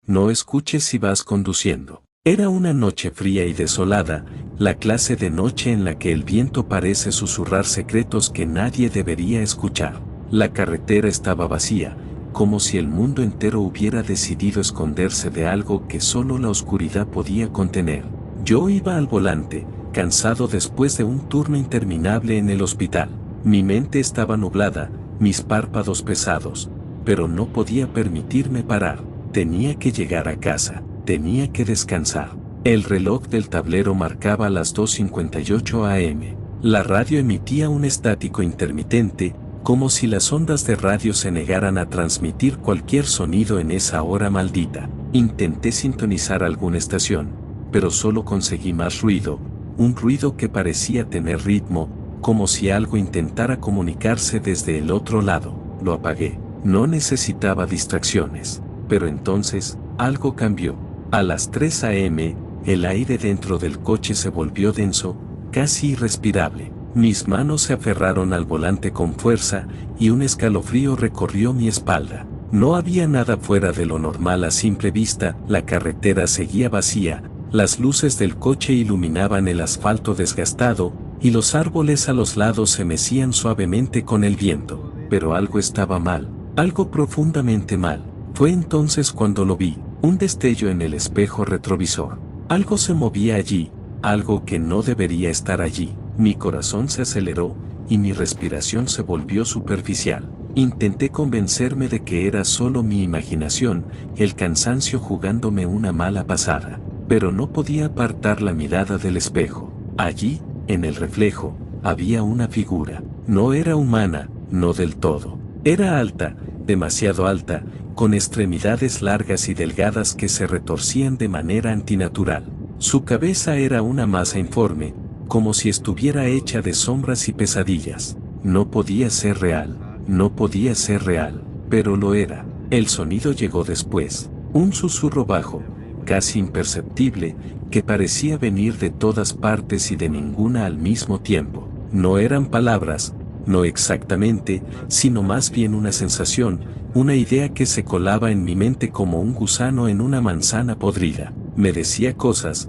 no escuches si vas conduciendo. Era una noche fría y desolada, la clase de noche en la que el viento parece susurrar secretos que nadie debería escuchar. La carretera estaba vacía, como si el mundo entero hubiera decidido esconderse de algo que solo la oscuridad podía contener. Yo iba al volante, cansado después de un turno interminable en el hospital. Mi mente estaba nublada, mis párpados pesados, pero no podía permitirme parar. Tenía que llegar a casa, tenía que descansar. El reloj del tablero marcaba las 2:58 am. La radio emitía un estático intermitente, como si las ondas de radio se negaran a transmitir cualquier sonido en esa hora maldita. Intenté sintonizar alguna estación, pero solo conseguí más ruido, un ruido que parecía tener ritmo, como si algo intentara comunicarse desde el otro lado. Lo apagué. No necesitaba distracciones. Pero entonces, algo cambió. A las 3 am, el aire dentro del coche se volvió denso, casi irrespirable. Mis manos se aferraron al volante con fuerza, y un escalofrío recorrió mi espalda. No había nada fuera de lo normal a simple vista, la carretera seguía vacía, las luces del coche iluminaban el asfalto desgastado, y los árboles a los lados se mecían suavemente con el viento. Pero algo estaba mal, algo profundamente mal. Fue entonces cuando lo vi, un destello en el espejo retrovisor. Algo se movía allí, algo que no debería estar allí. Mi corazón se aceleró, y mi respiración se volvió superficial. Intenté convencerme de que era solo mi imaginación, el cansancio jugándome una mala pasada. Pero no podía apartar la mirada del espejo. Allí, en el reflejo, había una figura. No era humana, no del todo. Era alta, demasiado alta, con extremidades largas y delgadas que se retorcían de manera antinatural. Su cabeza era una masa informe, como si estuviera hecha de sombras y pesadillas. No podía ser real, no podía ser real, pero lo era. El sonido llegó después, un susurro bajo, casi imperceptible, que parecía venir de todas partes y de ninguna al mismo tiempo. No eran palabras, no exactamente, sino más bien una sensación, una idea que se colaba en mi mente como un gusano en una manzana podrida. Me decía cosas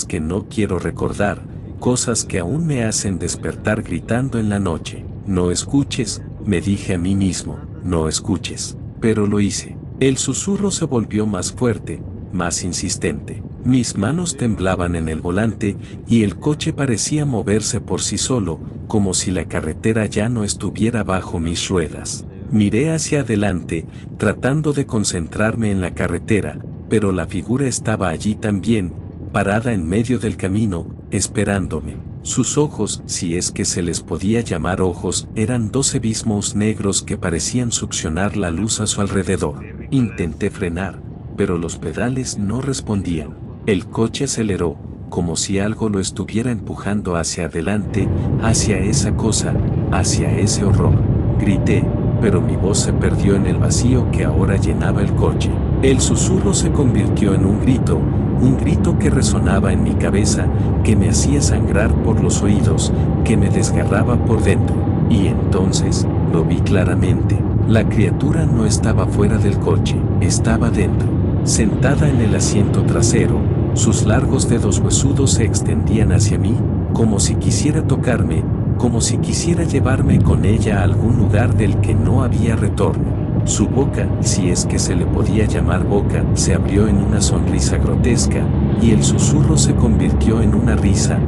que no quiero recordar, cosas que aún me hacen despertar gritando en la noche. No escuches, me dije a mí mismo, no escuches. Pero lo hice. El susurro se volvió más fuerte, más insistente. Mis manos temblaban en el volante, y el coche parecía moverse por sí solo, como si la carretera ya no estuviera bajo mis ruedas. Miré hacia adelante, tratando de concentrarme en la carretera, pero la figura estaba allí también, parada en medio del camino, esperándome. Sus ojos, si es que se les podía llamar ojos, eran 12 abismos negros que parecían succionar la luz a su alrededor. Intenté frenar, pero los pedales no respondían. El coche aceleró, como si algo lo estuviera empujando hacia adelante, hacia esa cosa, hacia ese horror. Grité, pero mi voz se perdió en el vacío que ahora llenaba el coche. El susurro se convirtió en un grito que resonaba en mi cabeza, que me hacía sangrar por los oídos, que me desgarraba por dentro. Y entonces, lo vi claramente. La criatura no estaba fuera del coche, estaba dentro. Sentada en el asiento trasero, sus largos dedos huesudos se extendían hacia mí, como si quisiera tocarme, como si quisiera llevarme con ella a algún lugar del que no había retorno. Su boca, si es que se le podía llamar boca, se abrió en una sonrisa grotesca, y el susurro se convirtió en una risa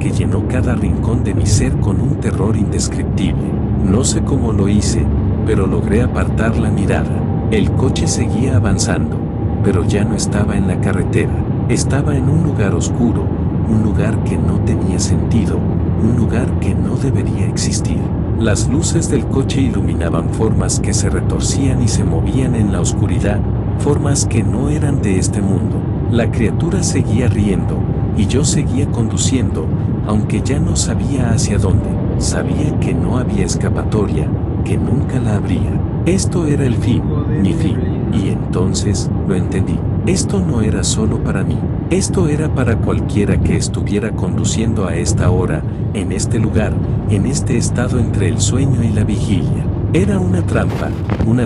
que llenó cada rincón de mi ser con un terror indescriptible. No sé cómo lo hice, pero logré apartar la mirada. El coche seguía avanzando, pero ya no estaba en la carretera. Estaba en un lugar oscuro, un lugar que no tenía sentido, un lugar que no debería existir. Las luces del coche iluminaban formas que se retorcían y se movían en la oscuridad, formas que no eran de este mundo. La criatura seguía riendo, y yo seguía conduciendo, aunque ya no sabía hacia dónde. Sabía que no había escapatoria, que nunca la habría. Esto era el fin, mi fin, y entonces lo entendí. Esto no era solo para mí, esto era para cualquiera que estuviera conduciendo a esta hora, en este lugar, en este estado entre el sueño y la vigilia. Era una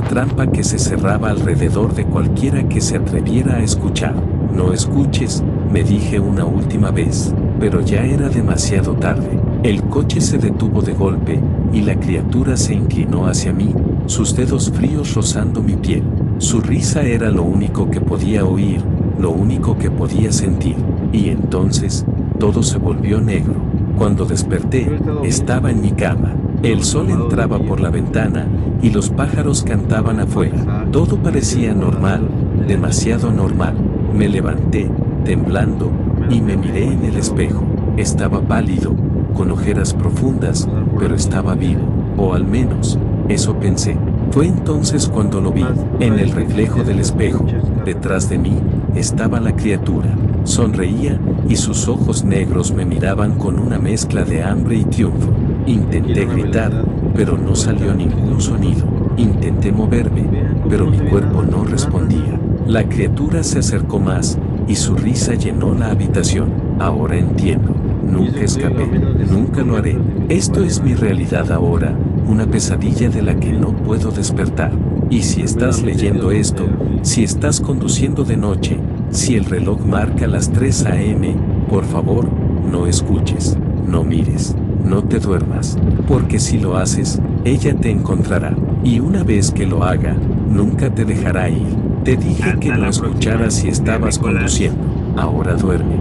trampa que se cerraba alrededor de cualquiera que se atreviera a escuchar. No escuches, me dije una última vez, pero ya era demasiado tarde. El coche se detuvo de golpe, y la criatura se inclinó hacia mí, sus dedos fríos rozando mi piel. Su risa era lo único que podía oír, lo único que podía sentir, y entonces, todo se volvió negro. Cuando desperté, estaba en mi cama. El sol entraba por la ventana, y los pájaros cantaban afuera. Todo parecía normal, demasiado normal. Me levanté, temblando, y me miré en el espejo. Estaba pálido, con ojeras profundas, pero estaba vivo, o al menos, eso pensé. Fue entonces cuando lo vi, en el reflejo del espejo. Detrás de mí, estaba la criatura. Sonreía, y sus ojos negros me miraban con una mezcla de hambre y triunfo. Intenté gritar, pero no salió ningún sonido. Intenté moverme, pero mi cuerpo no respondía. La criatura se acercó más, y su risa llenó la habitación. Ahora entiendo. Nunca escapé, nunca lo haré. Esto es mi realidad ahora, una pesadilla de la que no puedo despertar. Y si estás leyendo esto, si estás conduciendo de noche, si el reloj marca las 3 a.m., por favor, no escuches, no mires, no te duermas, porque si lo haces, ella te encontrará. Y una vez que lo haga, nunca te dejará ir. Te dije que no escucharas si estabas conduciendo. Ahora duerme.